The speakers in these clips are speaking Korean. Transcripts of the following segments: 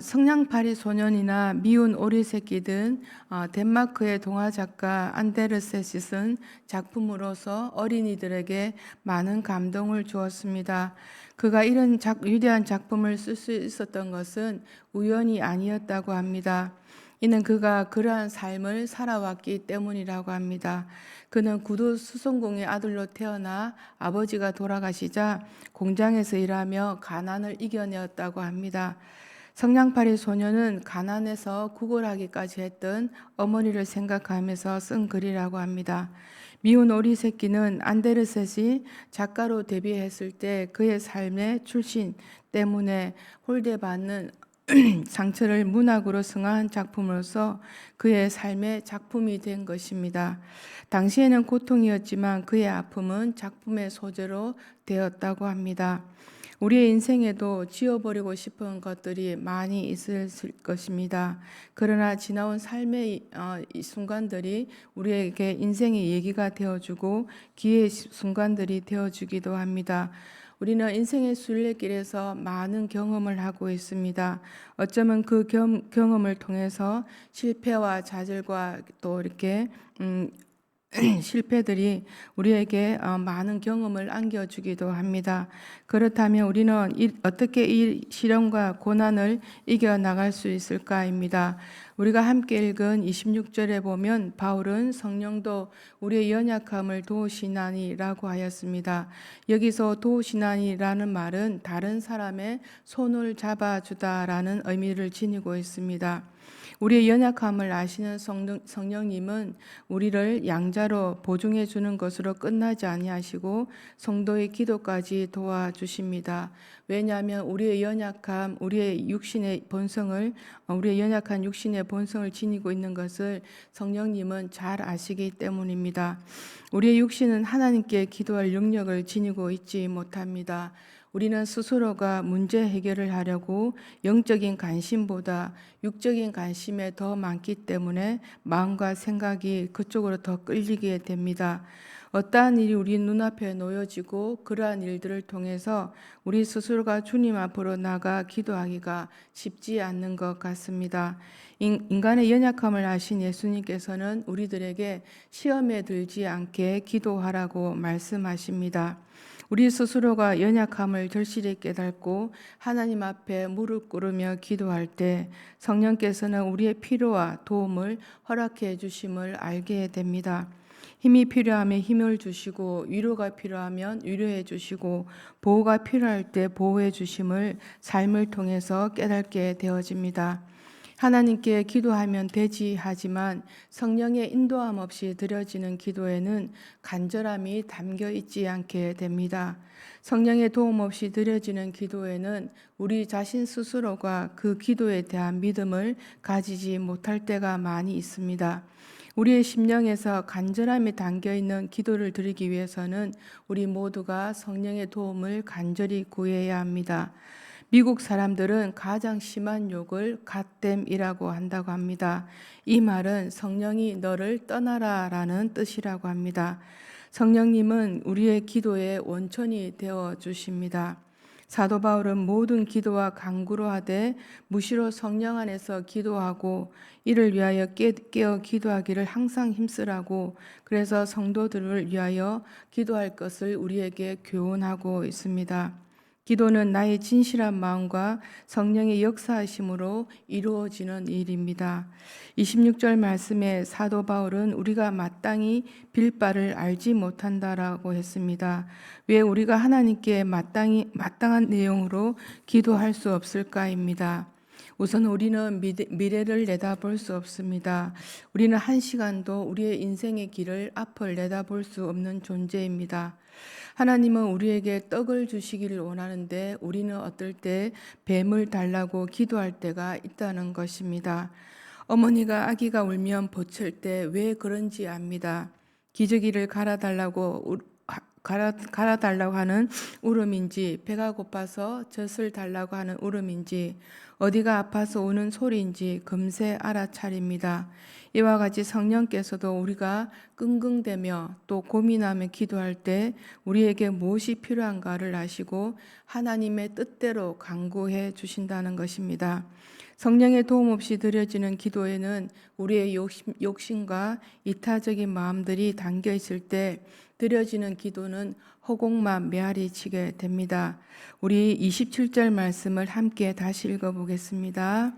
성냥팔이 소년이나 미운 오리 새끼 등 덴마크의 동화 작가 안데르셋이 쓴 작품으로서 어린이들에게 많은 감동을 주었습니다. 그가 이런 위대한 작품을 쓸 수 있었던 것은 우연이 아니었다고 합니다. 이는 그가 그러한 삶을 살아왔기 때문이라고 합니다. 그는 구두 수송공의 아들로 태어나 아버지가 돌아가시자 공장에서 일하며 가난을 이겨내었다고 합니다. 성냥팔이 소녀는 가난해서 구걸하기까지 했던 어머니를 생각하면서 쓴 글이라고 합니다. 미운 오리 새끼는 안데르셋이 작가로 데뷔했을 때 그의 삶의 출신 때문에 홀대받는 상처를 문학으로 승화한 작품으로서 그의 삶의 작품이 된 것입니다. 당시에는 고통이었지만 그의 아픔은 작품의 소재로 되었다고 합니다. 우리의 인생에도 지워버리고 싶은 것들이 많이 있을 것입니다. 그러나 지나온 삶의 이 순간들이 우리에게 인생의 얘기가 되어주고 기회의 순간들이 되어주기도 합니다. 우리는 인생의 순례길에서 많은 경험을 하고 있습니다. 어쩌면 그 경험을 통해서 실패와 좌절과 또 이렇게 실패들이 우리에게 많은 경험을 안겨주기도 합니다. 그렇다면 우리는 어떻게 이 시련과 고난을 이겨나갈 수 있을까입니다. 우리가 함께 읽은 26절에 보면 바울은 성령도 우리의 연약함을 도우시나니라고 하였습니다. 여기서 도우시나니라는 말은 다른 사람의 손을 잡아주다라는 의미를 지니고 있습니다. 우리의 연약함을 아시는 성령님은 우리를 양자로 보증해 주는 것으로 끝나지 아니하시고 성도의 기도까지 도와주십니다. 왜냐하면 우리의 연약함, 우리의 연약한 육신의 본성을 지니고 있는 것을 성령님은 잘 아시기 때문입니다. 우리의 육신은 하나님께 기도할 능력을 지니고 있지 못합니다. 우리는 스스로가 문제 해결을 하려고 영적인 관심보다 육적인 관심에 더 많기 때문에 마음과 생각이 그쪽으로 더 끌리게 됩니다. 어떠한 일이 우리 눈앞에 놓여지고 그러한 일들을 통해서 우리 스스로가 주님 앞으로 나가 기도하기가 쉽지 않는 것 같습니다. 인간의 연약함을 아신 예수님께서는 우리들에게 시험에 들지 않게 기도하라고 말씀하십니다. 우리 스스로가 연약함을 절실히 깨닫고 하나님 앞에 무릎 꿇으며 기도할 때 성령께서는 우리의 필요와 도움을 허락해 주심을 알게 됩니다. 힘이 필요하면 힘을 주시고 위로가 필요하면 위로해 주시고 보호가 필요할 때 보호해 주심을 삶을 통해서 깨닫게 되어집니다. 하나님께 기도하면 되지 하지만 성령의 인도함 없이 드려지는 기도에는 간절함이 담겨 있지 않게 됩니다. 성령의 도움 없이 드려지는 기도에는 우리 자신 스스로가 그 기도에 대한 믿음을 가지지 못할 때가 많이 있습니다. 우리의 심령에서 간절함이 담겨 있는 기도를 드리기 위해서는 우리 모두가 성령의 도움을 간절히 구해야 합니다. 미국 사람들은 가장 심한 욕을 갓댐이라고 한다고 합니다. 이 말은 성령이 너를 떠나라라는 뜻이라고 합니다. 성령님은 우리의 기도의 원천이 되어 주십니다. 사도 바울은 모든 기도와 간구로 하되 무시로 성령 안에서 기도하고 이를 위하여 깨어 기도하기를 항상 힘쓰라고 그래서 성도들을 위하여 기도할 것을 우리에게 교훈하고 있습니다. 기도는 나의 진실한 마음과 성령의 역사하심으로 이루어지는 일입니다. 26절 말씀에 사도 바울은 우리가 마땅히 빌 바를 알지 못한다라고 했습니다. 왜 우리가 하나님께 마땅한 내용으로 기도할 수 없을까입니다. 우선 우리는 미래를 내다볼 수 없습니다. 우리는 한 시간도 우리의 인생의 길을 앞을 내다볼 수 없는 존재입니다. 하나님은 우리에게 떡을 주시기를 원하는데 우리는 어떨 때 뱀을 달라고 기도할 때가 있다는 것입니다. 어머니가 아기가 울면 보칠 때 왜 그런지 압니다. 기저귀를 갈아달라고 하는 울음인지 배가 고파서 젖을 달라고 하는 울음인지 어디가 아파서 우는 소리인지 금세 알아차립니다. 이와 같이 성령께서도 우리가 끙끙대며 또 고민하며 기도할 때 우리에게 무엇이 필요한가를 아시고 하나님의 뜻대로 간구해 주신다는 것입니다. 성령의 도움 없이 드려지는 기도에는 우리의 욕심과 이타적인 마음들이 담겨 있을 때 드려지는 기도는 허공만 메아리 치게 됩니다. 우리 27절 말씀을 함께 다시 읽어보겠습니다.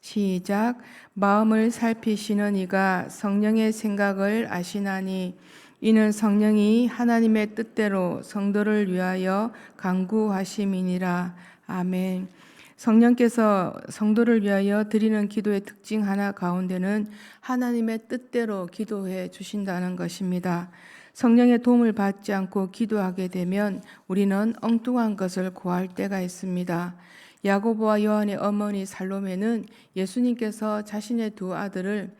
시작. 마음을 살피시는 이가 성령의 생각을 아시나니 이는 성령이 하나님의 뜻대로 성도를 위하여 간구하심이니라. 아멘. 성령께서 성도를 위하여 드리는 기도의 특징 하나 가운데는 하나님의 뜻대로 기도해 주신다는 것입니다. 성령의 도움을 받지 않고 기도하게 되면 우리는 엉뚱한 것을 구할 때가 있습니다. 야고보와 요한의 어머니 살로메는 예수님께서 자신의 두 아들을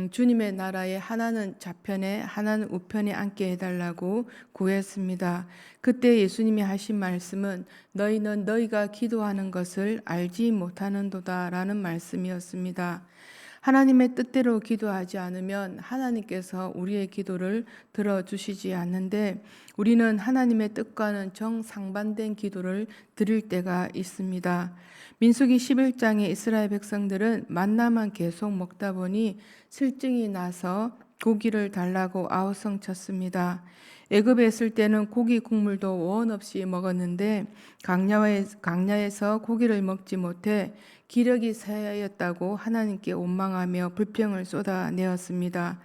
주님의 나라에 하나는 좌편에 하나는 우편에 앉게 해달라고 구했습니다. 그때 예수님이 하신 말씀은 너희는 너희가 기도하는 것을 알지 못하는도다 라는 말씀이었습니다. 하나님의 뜻대로 기도하지 않으면 하나님께서 우리의 기도를 들어주시지 않는데 우리는 하나님의 뜻과는 정상반된 기도를 드릴 때가 있습니다. 민수기 11장의 이스라엘 백성들은 만나만 계속 먹다 보니 실증이 나서 고기를 달라고 아우성쳤습니다. 애굽에 있을 때는 고기 국물도 원 없이 먹었는데 강야에서 고기를 먹지 못해 기력이 쇠하였다고 하나님께 원망하며 불평을 쏟아내었습니다.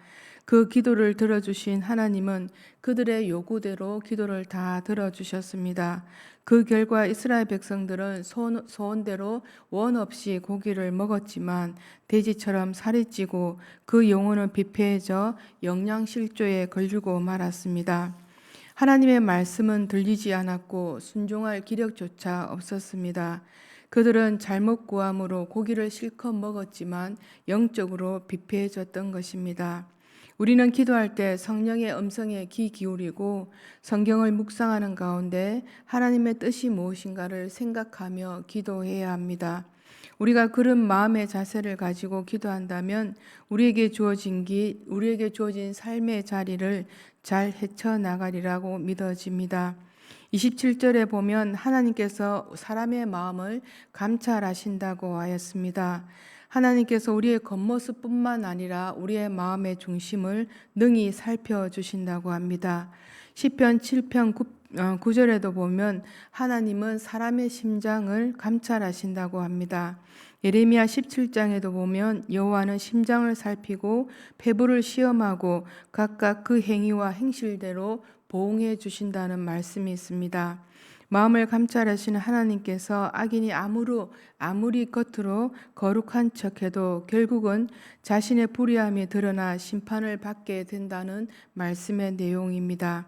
그 기도를 들어주신 하나님은 그들의 요구대로 기도를 다 들어주셨습니다. 그 결과 이스라엘 백성들은 소원대로 원 없이 고기를 먹었지만 돼지처럼 살이 찌고 그 영혼은 비폐해져 영양실조에 걸리고 말았습니다. 하나님의 말씀은 들리지 않았고 순종할 기력조차 없었습니다. 그들은 잘못 구함으로 고기를 실컷 먹었지만 영적으로 비폐해졌던 것입니다. 우리는 기도할 때 성령의 음성에 귀 기울이고 성경을 묵상하는 가운데 하나님의 뜻이 무엇인가를 생각하며 기도해야 합니다. 우리가 그런 마음의 자세를 가지고 기도한다면 우리에게 주어진 삶의 자리를 잘 헤쳐나가리라고 믿어집니다. 27절에 보면 하나님께서 사람의 마음을 감찰하신다고 하였습니다. 하나님께서 우리의 겉모습뿐만 아니라 우리의 마음의 중심을 능히 살펴주신다고 합니다. 시편 7편 9절에도 보면 하나님은 사람의 심장을 감찰하신다고 합니다. 예레미야 17장에도 보면 여호와는 심장을 살피고 폐부를 시험하고 각각 그 행위와 행실대로 보응해 주신다는 말씀이 있습니다. 마음을 감찰하시는 하나님께서 악인이 아무리 겉으로 거룩한 척해도 결국은 자신의 불의함이 드러나 심판을 받게 된다는 말씀의 내용입니다.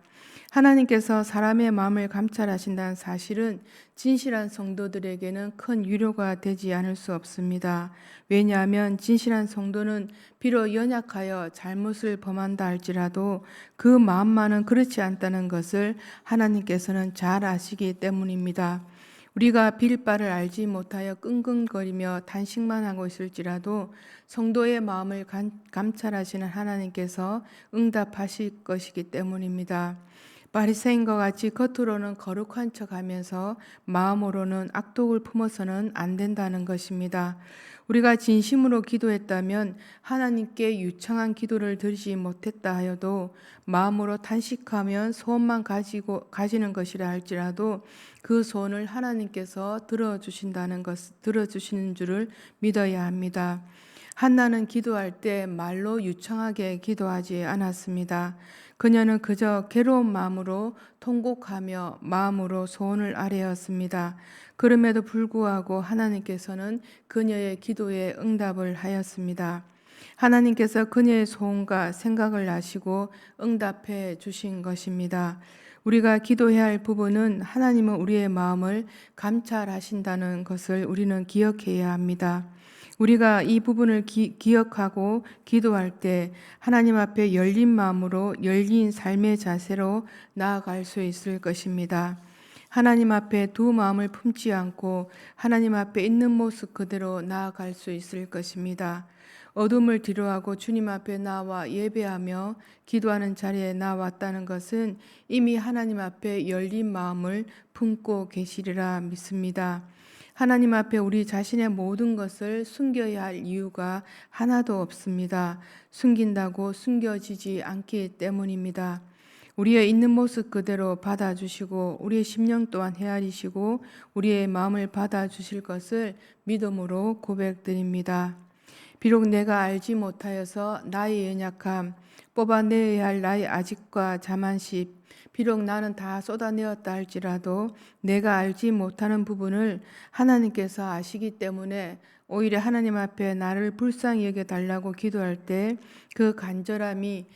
하나님께서 사람의 마음을 감찰하신다는 사실은 진실한 성도들에게는 큰 위로가 되지 않을 수 없습니다. 왜냐하면 진실한 성도는 비록 연약하여 잘못을 범한다 할지라도 그 마음만은 그렇지 않다는 것을 하나님께서는 잘 아시기 때문입니다. 우리가 빌 바를 알지 못하여 끙끙거리며 단식만 하고 있을지라도 성도의 마음을 감찰하시는 하나님께서 응답하실 것이기 때문입니다. 바리새인과 같이 겉으로는 거룩한 척하면서 마음으로는 악독을 품어서는 안 된다는 것입니다. 우리가 진심으로 기도했다면 하나님께 유창한 기도를 드리지 못했다 하여도 마음으로 단식하면 소원만 가지는 것이라 할지라도 그 소원을 하나님께서 들어주시는 줄을 믿어야 합니다. 한나는 기도할 때 말로 유창하게 기도하지 않았습니다. 그녀는 그저 괴로운 마음으로 통곡하며 마음으로 소원을 아뢰었습니다. 그럼에도 불구하고 하나님께서는 그녀의 기도에 응답을 하였습니다. 하나님께서 그녀의 소원과 생각을 아시고 응답해 주신 것입니다. 우리가 기도해야 할 부분은 하나님은 우리의 마음을 감찰하신다는 것을 우리는 기억해야 합니다. 우리가 이 부분을 기억하고 기도할 때 하나님 앞에 열린 마음으로 열린 삶의 자세로 나아갈 수 있을 것입니다. 하나님 앞에 두 마음을 품지 않고 하나님 앞에 있는 모습 그대로 나아갈 수 있을 것입니다. 어둠을 뒤로하고 주님 앞에 나와 예배하며 기도하는 자리에 나왔다는 것은 이미 하나님 앞에 열린 마음을 품고 계시리라 믿습니다. 하나님 앞에 우리 자신의 모든 것을 숨겨야 할 이유가 하나도 없습니다. 숨긴다고 숨겨지지 않기 때문입니다. 우리의 있는 모습 그대로 받아주시고 우리의 심령 또한 헤아리시고 우리의 마음을 받아주실 것을 믿음으로 고백드립니다. 비록 내가 알지 못하여서 나의 연약함, 뽑아내야 할 나의 아집과 자만심, 비록 나는 다 쏟아내었다 할지라도 내가 알지 못하는 부분을 하나님께서 아시기 때문에 오히려 하나님 앞에 나를 불쌍히 여겨달라고 기도할 때 그 간절함이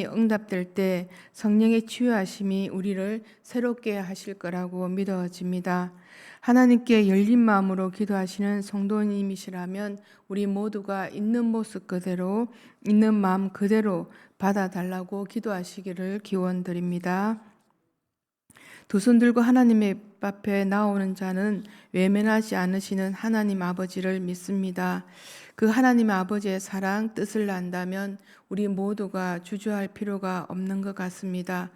응답될 때 성령의 치유하심이 우리를 새롭게 하실 거라고 믿어집니다. 하나님께 열린 마음으로 기도하시는 성도님이시라면 우리 모두가 있는 모습 그대로 있는 마음 그대로 받아달라고 기도하시기를 기원드립니다. 두 손 들고 하나님의 앞에 나오는 자는 외면하지 않으시는 하나님 아버지를 믿습니다. 그 하나님 아버지의 사랑, 뜻을 안다면 우리 모두가 주저할 필요가 없는 것 같습니다.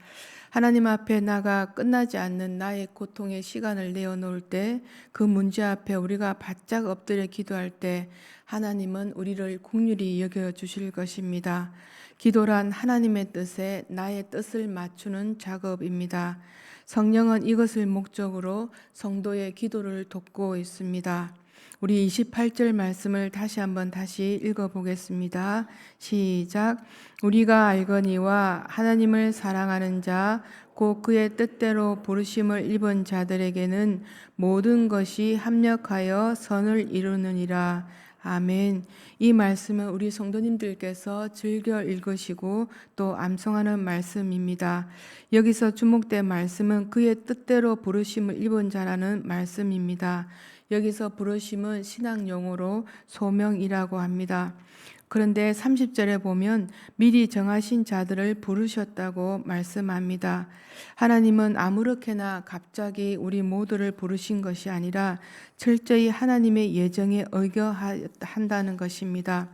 하나님 앞에 나가 끝나지 않는 나의 고통의 시간을 내어놓을 때 그 문제 앞에 우리가 바짝 엎드려 기도할 때 하나님은 우리를 긍휼히 여겨주실 것입니다. 기도란 하나님의 뜻에 나의 뜻을 맞추는 작업입니다. 성령은 이것을 목적으로 성도의 기도를 돕고 있습니다. 우리 28절 말씀을 다시 읽어보겠습니다. 시작. 우리가 알거니와 하나님을 사랑하는 자, 곧 그의 뜻대로 부르심을 입은 자들에게는 모든 것이 합력하여 선을 이루느니라. 아멘. 이 말씀은 우리 성도님들께서 즐겨 읽으시고 또 암송하는 말씀입니다. 여기서 주목된 말씀은 그의 뜻대로 부르심을 입은 자라는 말씀입니다. 여기서 부르심은 신학 용어로 소명이라고 합니다. 그런데 30절에 보면 미리 정하신 자들을 부르셨다고 말씀합니다. 하나님은 아무렇게나 갑자기 우리 모두를 부르신 것이 아니라 철저히 하나님의 예정에 의거한다는 것입니다.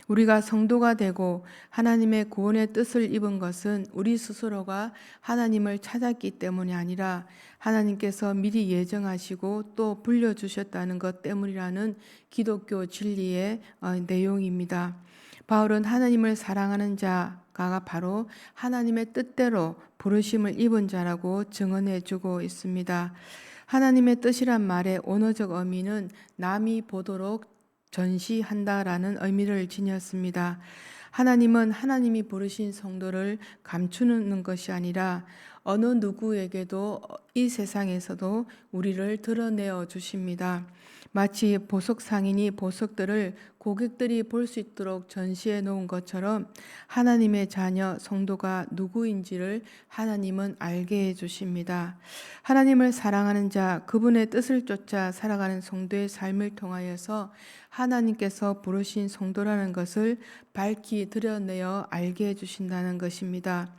우리가 성도가 되고 하나님의 구원의 뜻을 입은 것은 우리 스스로가 하나님을 찾았기 때문이 아니라 하나님께서 미리 예정하시고 또 불려주셨다는 것 때문이라는 기독교 진리의 내용입니다. 바울은 하나님을 사랑하는 자가 바로 하나님의 뜻대로 부르심을 입은 자라고 증언해 주고 있습니다. 하나님의 뜻이란 말의 언어적 의미는 남이 보도록 전시한다라는 의미를 지녔습니다. 하나님은 하나님이 부르신 성도를 감추는 것이 아니라 어느 누구에게도 이 세상에서도 우리를 드러내어 주십니다. 마치 보석 상인이 보석들을 고객들이 볼 수 있도록 전시해 놓은 것처럼 하나님의 자녀 성도가 누구인지를 하나님은 알게 해 주십니다. 하나님을 사랑하는 자, 그분의 뜻을 쫓아 살아가는 성도의 삶을 통하여서 하나님께서 부르신 성도라는 것을 밝히 드러내어 알게 해 주신다는 것입니다.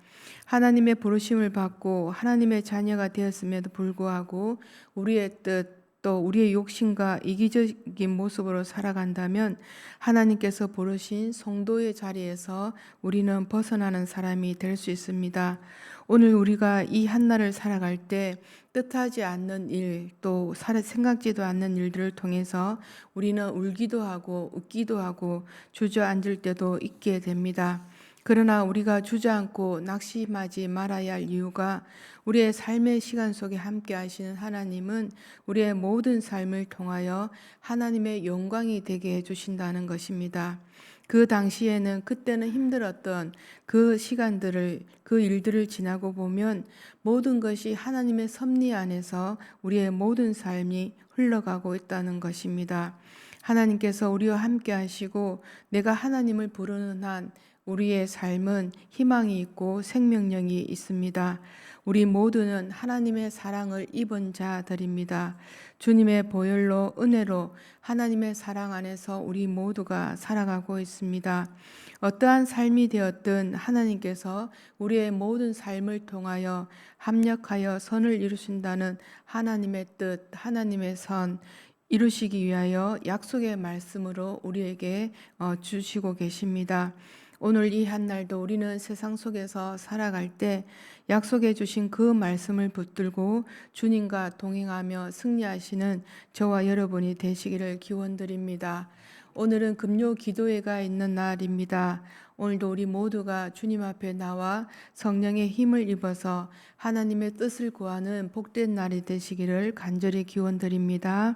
하나님의 부르심을 받고 하나님의 자녀가 되었음에도 불구하고 우리의 뜻, 또 우리의 욕심과 이기적인 모습으로 살아간다면 하나님께서 부르신 성도의 자리에서 우리는 벗어나는 사람이 될 수 있습니다. 오늘 우리가 이 한날을 살아갈 때 뜻하지 않는 일, 또 생각지도 않는 일들을 통해서 우리는 울기도 하고 웃기도 하고 주저앉을 때도 있게 됩니다. 그러나 우리가 주저앉고 낙심하지 말아야 할 이유가 우리의 삶의 시간 속에 함께 하시는 하나님은 우리의 모든 삶을 통하여 하나님의 영광이 되게 해주신다는 것입니다. 그 당시에는 그때는 힘들었던 그 시간들을 그 일들을 지나고 보면 모든 것이 하나님의 섭리 안에서 우리의 모든 삶이 흘러가고 있다는 것입니다. 하나님께서 우리와 함께 하시고 내가 하나님을 부르는 한 우리의 삶은 희망이 있고 생명력이 있습니다. 우리 모두는 하나님의 사랑을 입은 자들입니다. 주님의 보혈로 은혜로 하나님의 사랑 안에서 우리 모두가 살아가고 있습니다. 어떠한 삶이 되었든 하나님께서 우리의 모든 삶을 통하여 합력하여 선을 이루신다는 하나님의 뜻, 하나님의 선 이루시기 위하여 약속의 말씀으로 우리에게 주시고 계십니다. 오늘 이 한날도 우리는 세상 속에서 살아갈 때 약속해 주신 그 말씀을 붙들고 주님과 동행하며 승리하시는 저와 여러분이 되시기를 기원드립니다. 오늘은 금요 기도회가 있는 날입니다. 오늘도 우리 모두가 주님 앞에 나와 성령의 힘을 입어서 하나님의 뜻을 구하는 복된 날이 되시기를 간절히 기원드립니다.